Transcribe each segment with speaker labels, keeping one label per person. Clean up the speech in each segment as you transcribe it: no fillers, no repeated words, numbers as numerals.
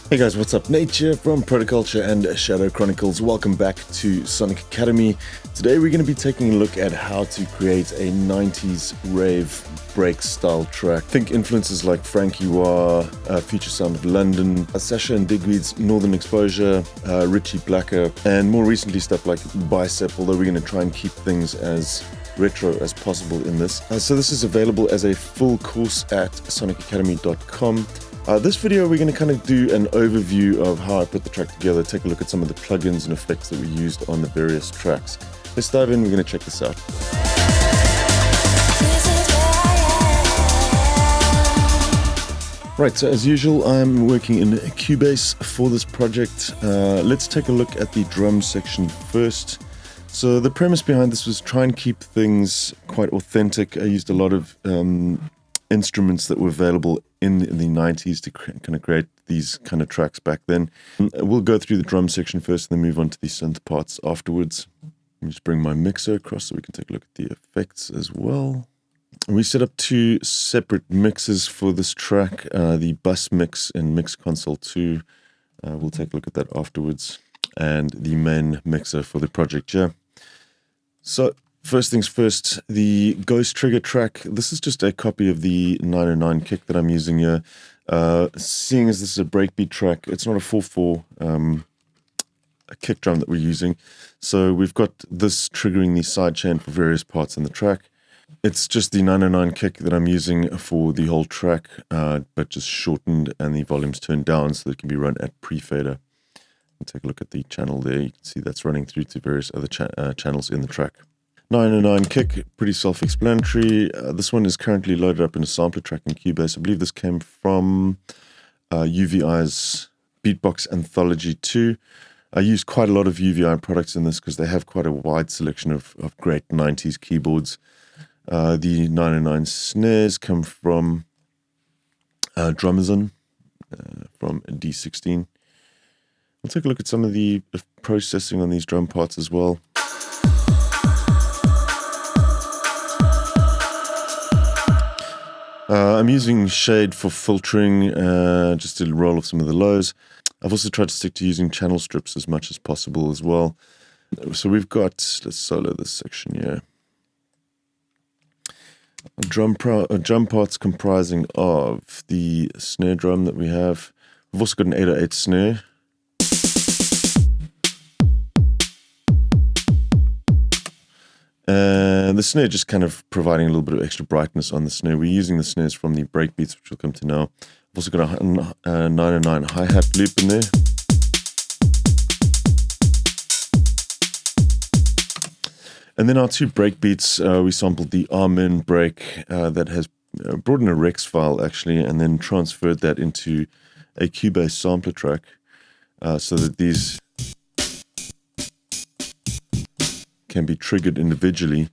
Speaker 1: Hey guys, what's up? Nate here from Protoculture and Shadow Chronicles. Welcome back to Sonic Academy. Today we're going to be taking a look at how to create a 90s rave break style track. Think influences like Franky, Future Sound of London, Sasha and Digweed's Northern Exposure, Richie Blacker, and more recently stuff like Bicep, although we're going to try and keep things as retro as possible in this. So this is available as a full course at sonicacademy.com. This video we're going to kind of do an overview of how I put the track together, take a look at some of the plugins and effects that we used on the various tracks. Let's dive in, we're going to check this out. Right, so as usual I'm working in Cubase for this project. Let's take a look at the drum section first. So the premise behind this was try and keep things quite authentic. I used a lot of instruments that were available in the 90s to kind of create these kind of tracks back then. We'll go through the drum section first and then move on to the synth parts afterwards. Let me just bring my mixer across so we can take a look at the effects as well. We set up two separate mixes for this track, the bus mix in Mix Console 2. We'll take a look at that afterwards. And the main mixer for the project here. So first things first, the Ghost Trigger track. This is just a copy of the 909 kick that I'm using here. Seeing as this is a breakbeat track, it's not a 4/4 a kick drum that we're using. So we've got this triggering the sidechain for various parts in the track. It's just the 909 kick that I'm using for the whole track, but just shortened and the volume's turned down so that it can be run at pre-fader. Take a look at the channel there. You can see that's running through to various other channels in the track. 909 kick, pretty self-explanatory. This one is currently loaded up in a sampler track in Cubase. I believe this came from UVI's Beatbox Anthology 2. I use quite a lot of UVI products in this because they have quite a wide selection of great 90s keyboards. The 909 snares come from Drumazon from D16. We'll take a look at some of the processing on these drum parts as well. I'm using shade for filtering, just to roll off some of the lows. I've also tried to stick to using channel strips as much as possible as well. So we've got, let's solo this section here. Drum parts comprising of the snare drum that we have. We've also got an 808 snare. And the snare just kind of providing a little bit of extra brightness on the snare. We're using the snares from the breakbeats, which we'll come to now. I've also got a 909 hi-hat loop in there. And then our two breakbeats, we sampled the Amen break that has brought in a Rex file actually, and then transferred that into a Cubase sampler track so that these can be triggered individually.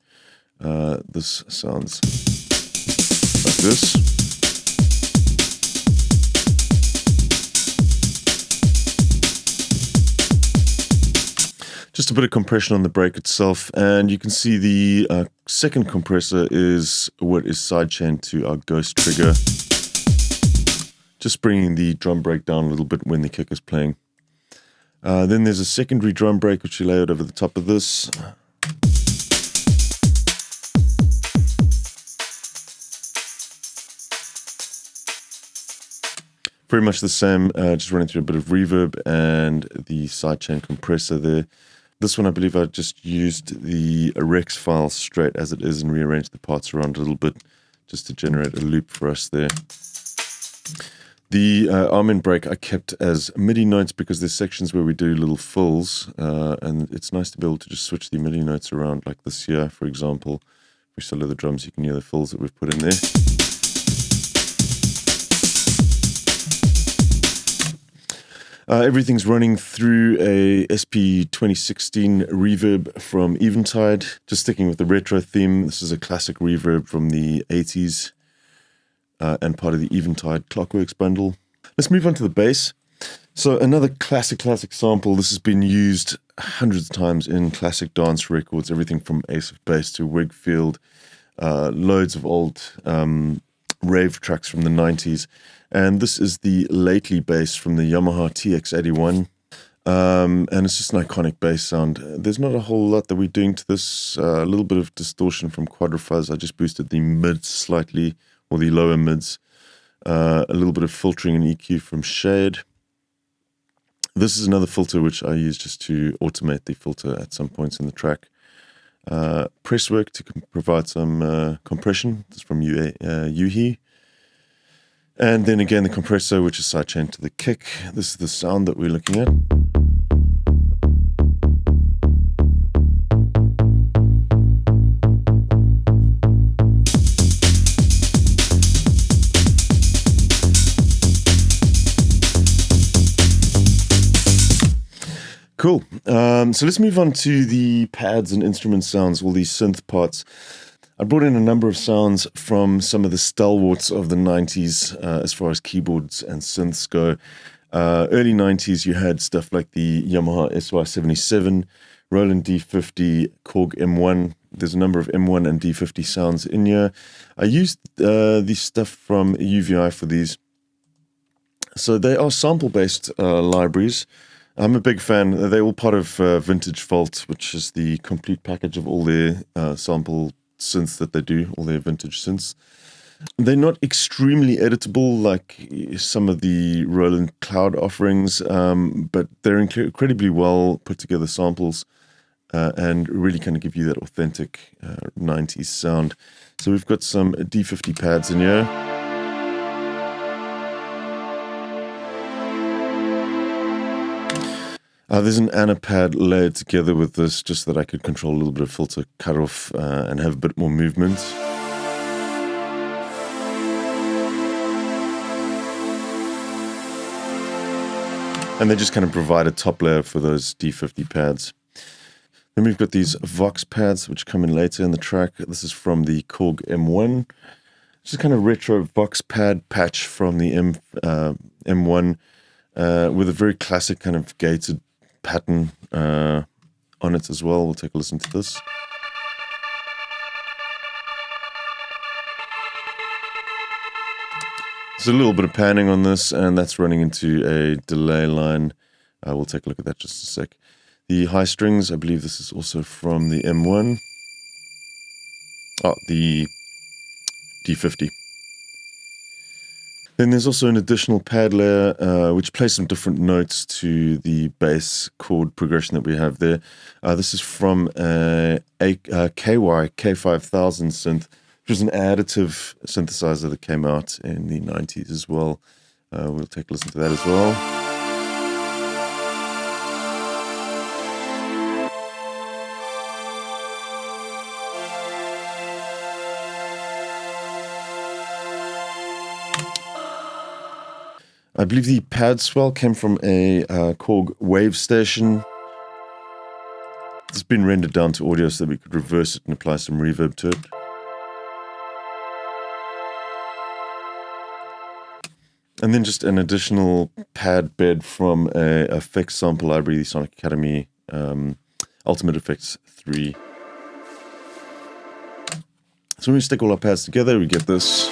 Speaker 1: This sounds like this. Just a bit of compression on the break itself, and you can see the second compressor is what is sidechained to our Ghost Trigger. Just bringing the drum break down a little bit when the kick is playing. Then there's a secondary drum break which we layered over the top of this. Pretty much the same, just running through a bit of reverb and the sidechain compressor there. This one I believe I just used the Rex file straight as it is and rearranged the parts around a little bit just to generate a loop for us there. The Amen break I kept as MIDI notes because there's sections where we do little fills, and it's nice to be able to just switch the MIDI notes around like this here, for example. If we solo the drums, you can hear the fills that we've put in there. Everything's running through a SP 2016 reverb from Eventide. Just sticking with the retro theme, this is a classic reverb from the 80s and part of the Eventide Clockworks bundle. Let's move on to the bass. So another classic sample. This has been used hundreds of times in classic dance records, everything from Ace of Base to Wigfield, loads of old rave tracks from the 90s. And this is the Lately bass from the Yamaha TX81. And it's just an iconic bass sound. There's not a whole lot that we're doing to this. A little bit of distortion from Quadrafuzz. I just boosted the mids slightly, or the lower mids. A little bit of filtering and EQ from Shade. This is another filter which I use just to automate the filter at some points in the track. Presswork to provide some compression. This is from Yuhi. And then again the compressor, which is sidechained to the kick. This is the sound that we're looking at. Cool. So let's move on to the pads and instrument sounds, all these synth parts. I brought in a number of sounds from some of the stalwarts of the 90s as far as keyboards and synths go. Early 90s, you had stuff like the Yamaha SY77, Roland D50, Korg M1. There's a number of M1 and D50 sounds in here. I used the stuff from UVI for these. So they are sample-based libraries. I'm a big fan. They're all part of Vintage Vault, which is the complete package of all their sample synths that they do, all their vintage synths. They're not extremely editable like some of the Roland Cloud offerings, but they're incredibly well put together samples and really kind of give you that authentic 90s sound. So we've got some D50 pads in here. There's an Ana pad layered together with this just so that I could control a little bit of filter cutoff and have a bit more movement. And they just kind of provide a top layer for those D50 pads. Then we've got these Vox pads which come in later in the track. This is from the Korg M1. Just kind of retro Vox pad patch from the M1 with a very classic kind of gated pattern on it as well. We'll take a listen to this. There's a little bit of panning on this, and that's running into a delay line. We'll take a look at that just a sec. The high strings, I believe this is also from the M1. The D50. Then there's also an additional pad layer which plays some different notes to the bass chord progression that we have there. This is from a KY K5000 synth, which was an additive synthesizer that came out in the 90s as well. We'll take a listen to that as well. I believe the pad swell came from a Korg Wave Station. It's been rendered down to audio so that we could reverse it and apply some reverb to it. And then just an additional pad bed from a effects sample library, the Sonic Academy Ultimate Effects 3. So when we stick all our pads together, we get this.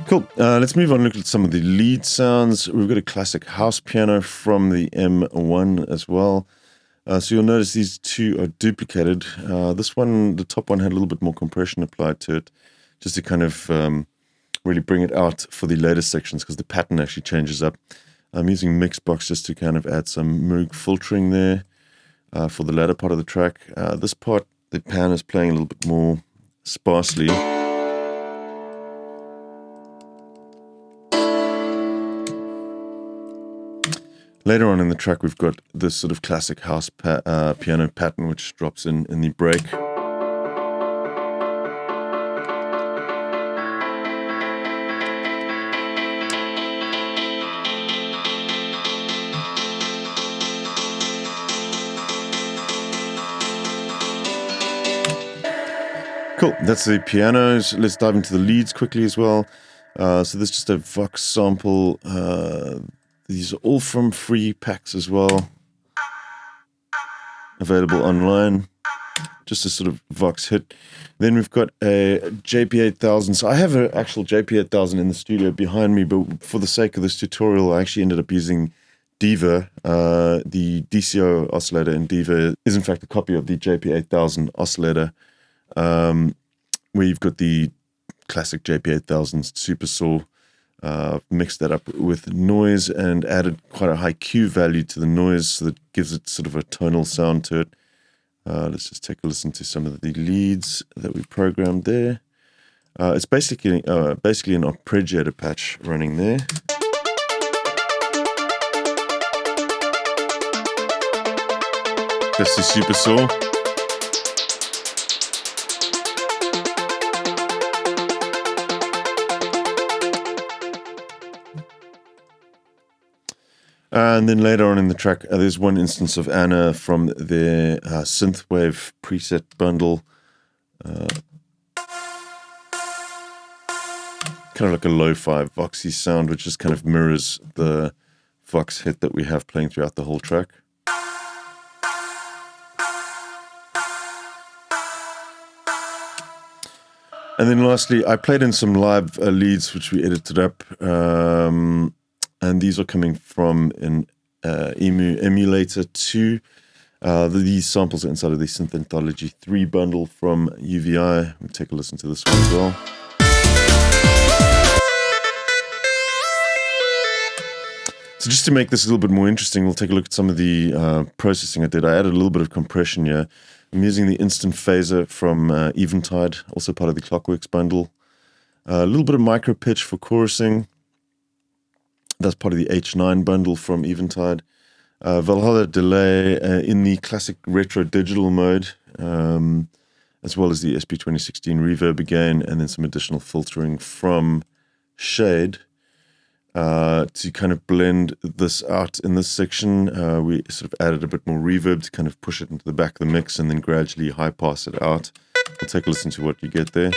Speaker 1: Cool. Let's move on and look at some of the lead sounds. We've got a classic house piano from the M1 as well. So you'll notice these two are duplicated. This one, the top one, had a little bit more compression applied to it, just to kind of really bring it out for the later sections, because the pattern actually changes up. I'm using Mixbox just to kind of add some Moog filtering there for the latter part of the track. This part, the pan is playing a little bit more sparsely. Later on in the track, we've got this sort of classic house piano pattern, which drops in the break. Cool. Cool, that's the pianos. Let's dive into the leads quickly as well. So this is just a Vox sample. These are all from free packs as well, available online. Just a sort of Vox hit. Then we've got a JP8000. So I have an actual JP8000 in the studio behind me, but for the sake of this tutorial, I actually ended up using Diva. The DCO oscillator in Diva is in fact a copy of the JP8000 oscillator, where you've got the classic JP8000 Super Saw. Mixed that up with noise and added quite a high Q value to the noise, so that gives it sort of a tonal sound to it. Let's just take a listen to some of the leads that we programmed there. It's basically an arpeggiator patch running there. That's the Super Saw. And then later on in the track, there's one instance of Anna from their synthwave preset bundle. Kind of like a lo-fi Voxy sound, which just kind of mirrors the Vox hit that we have playing throughout the whole track. And then lastly, I played in some live leads, which we edited up. And these are coming from an EMU Emulator 2. These samples are inside of the Synth Anthology 3 bundle from UVI. We'll take a listen to this one as well. So just to make this a little bit more interesting, we'll take a look at some of the processing I did. I added a little bit of compression here. I'm using the Instant Phaser from Eventide, also part of the Clockworks bundle. A little bit of micro pitch for chorusing. That's part of the H9 bundle from Eventide. Valhalla delay in the classic retro digital mode, as well as the SP2016 reverb again, and then some additional filtering from Shade to kind of blend this out in this section. We sort of added a bit more reverb to kind of push it into the back of the mix and then gradually high pass it out. We'll take a listen to what you get there.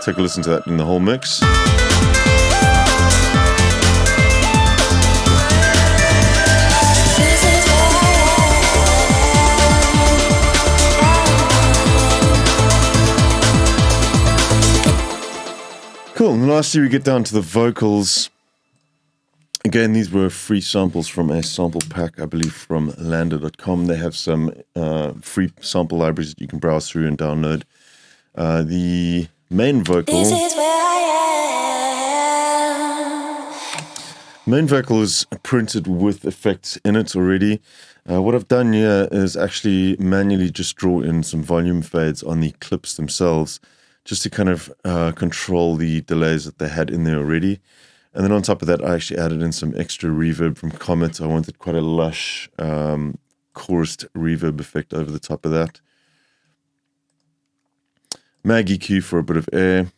Speaker 1: Take a listen to that in the whole mix. Cool, and lastly we get down to the vocals. Again, these were free samples from a sample pack, I believe from lander.com. They have some free sample libraries that you can browse through and download. The main vocal. This is where I am. Main vocal is printed with effects in it already. What I've done here is actually manually just draw in some volume fades on the clips themselves, just to kind of control the delays that they had in there already. And then on top of that, I actually added in some extra reverb from Comet. I wanted quite a lush chorused reverb effect over the top of that. Mag EQ for a bit of air.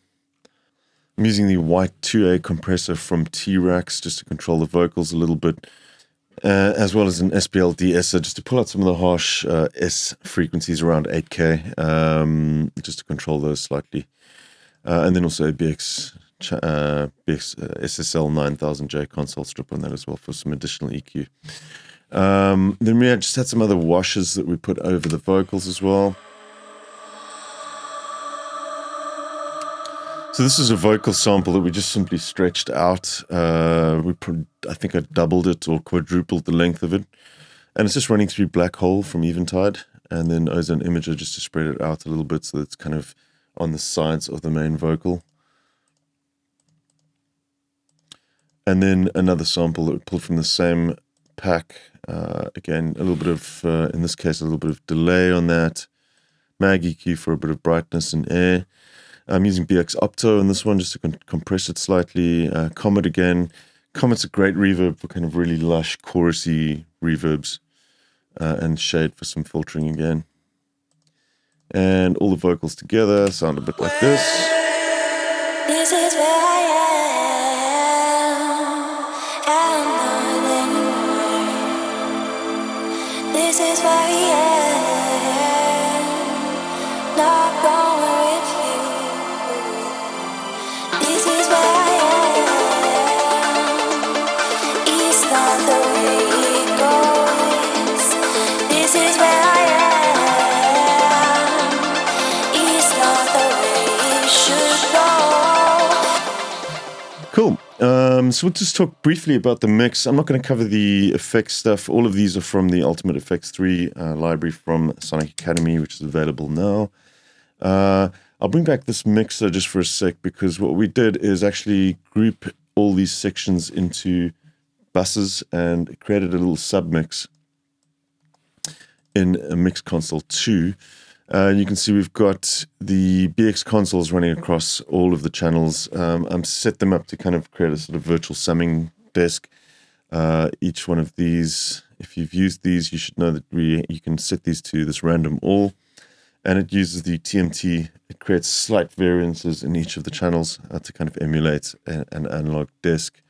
Speaker 1: I'm using the white 2A compressor from T-Rax just to control the vocals a little bit, as well as an SPL de-esser just to pull out some of the harsh S frequencies around 8K, just to control those slightly. And then also a BX SSL 9000J console strip on that as well for some additional EQ. Then we just had some other washes that we put over the vocals as well. So this is a vocal sample that we just simply stretched out. I think I doubled it or quadrupled the length of it. And it's just running through Black Hole from Eventide, and then Ozone Imager just to spread it out a little bit so that it's kind of on the sides of the main vocal. And then another sample that we pulled from the same pack. Again, a little bit of, in this case, a little bit of delay on that. Mag EQ for a bit of brightness and air. I'm using BX Opto in this one just to compress it slightly. Comet again. Comet's a great reverb for kind of really lush, chorusy reverbs. And Shade for some filtering again. And all the vocals together sound a bit like this. This is where I am.
Speaker 2: is where I am, not going with you. This is where I am, it's not the way it goes. This is where I am, it's not the way it should go.
Speaker 1: Cool. So we'll just talk briefly about the mix. I'm not going to cover the effects stuff. All of these are from the Ultimate Effects 3 library from Sonic Academy, which is available now. I'll bring back this mixer just for a sec, because what we did is actually group all these sections into buses and created a little submix in a mix console 2. And you can see we've got the BX consoles running across all of the channels. I'm set them up to kind of create a sort of virtual summing desk. Each one of these, if you've used these, you should know that you can set these to this random all. And it uses the TMT. It creates slight variances in each of the channels to kind of emulate an analog desk.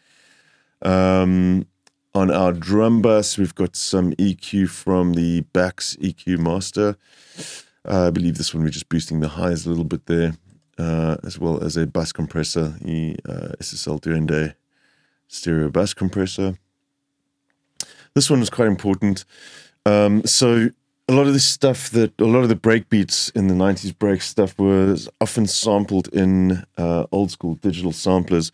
Speaker 1: On our drum bus, we've got some EQ from the Bax EQ Master. I believe this one we're just boosting the highs a little bit there, as well as a bus compressor, the SSL Duende stereo bus compressor. This one was quite important. So a lot of this stuff, a lot of the breakbeats in the 90s break stuff was often sampled in old school digital samplers.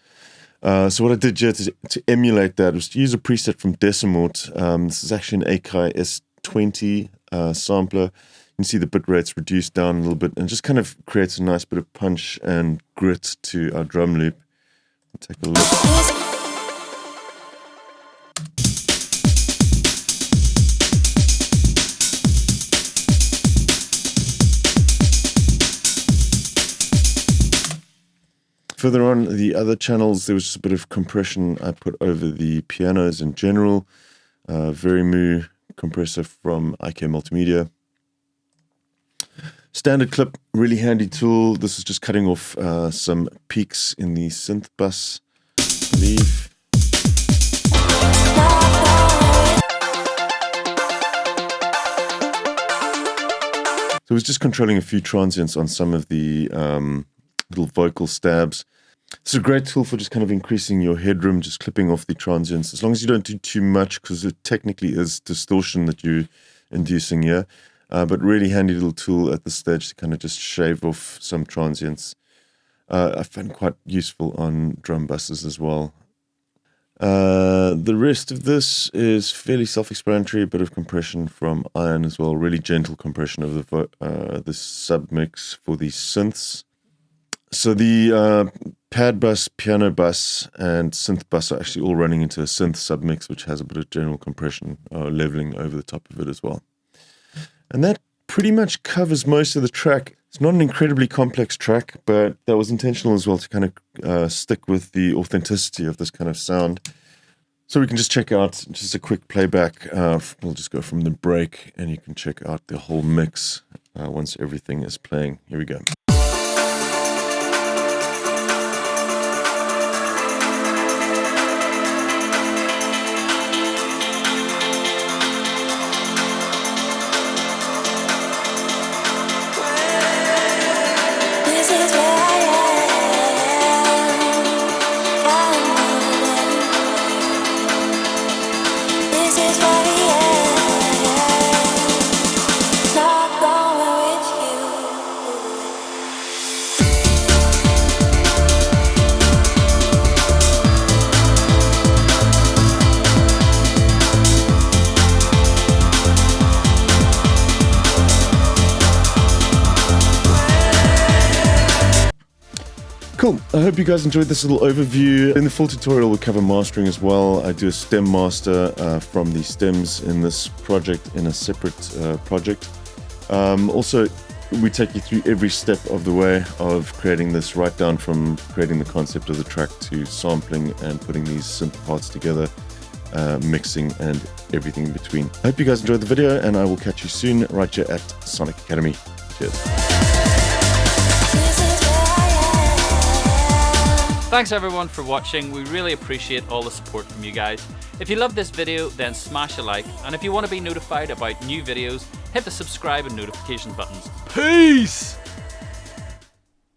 Speaker 1: So what I did here to emulate that was to use a preset from Decimort. This is actually an Akai S20 sampler. You can see the bit rates reduced down a little bit, and just kind of creates a nice bit of punch and grit to our drum loop. Take a look. Further on the other channels, there was just a bit of compression I put over the pianos in general. Verimu compressor from IK Multimedia. Standard clip, really handy tool. This is just cutting off some peaks in the synth bus, I believe. So I was just controlling a few transients on some of the little vocal stabs. It's a great tool for just kind of increasing your headroom, just clipping off the transients, as long as you don't do too much, because it technically is distortion that you're inducing here. But really handy little tool at this stage to kind of just shave off some transients. I found quite useful on drum buses as well. The rest of this is fairly self-explanatory, a bit of compression from Iron as well, really gentle compression of the submix for the synths. So the pad bus, piano bus, and synth bus are actually all running into a synth submix, which has a bit of general compression leveling over the top of it as well. And that pretty much covers most of the track. It's not an incredibly complex track, but that was intentional as well to kind of stick with the authenticity of this kind of sound. So we can just check out just a quick playback. We'll just go from the break, and you can check out the whole mix once everything is playing. Here we go. Cool. I hope you guys enjoyed this little overview. In the full tutorial, we'll cover mastering as well. I do a stem master from the stems in this project in a separate project. Also, we take you through every step of the way of creating this, right down from creating the concept of the track to sampling and putting these synth parts together, mixing and everything in between. I hope you guys enjoyed the video, and I will catch you soon right here at Sonic Academy. Cheers.
Speaker 3: Thanks everyone for watching. We really appreciate all the support from you guys. If you love this video, then smash a like, and if you want to be notified about new videos, hit the subscribe and notification buttons. Peace!